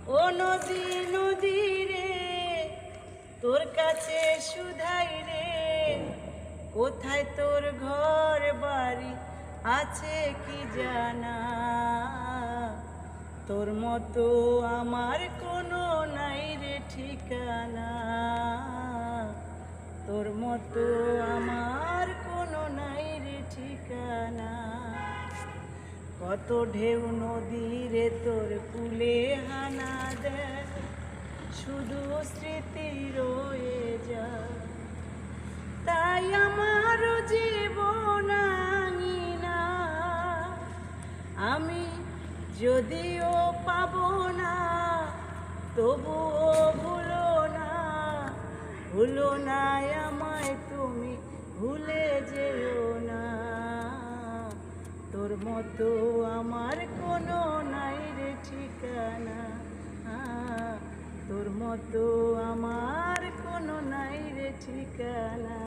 ও নদী নদী রে, তোর কাছে শুধাই রে, কোথায় তোর ঘর বাড়ি আছে কি জানা? তোর মতো আমার কোনো নাই রে ঠিকানা, তোর মতো আমার কোনো নাই রে ঠিকানা। কত ঢেউ নদী রে তোর কূলে হানা দেয়, শুধু স্মৃতি রয়ে যায়। তাই আমার জীবন আঙিনা, আমি যদিও পাবো না, তবুও ভুলো না, ভুলো না আমায় তুমি, ভুলে যেও না। তোর মতো আমার কোনো নাই রে ঠিকানা, তোর মতো আমার কোনো নাই রে ঠিকানা।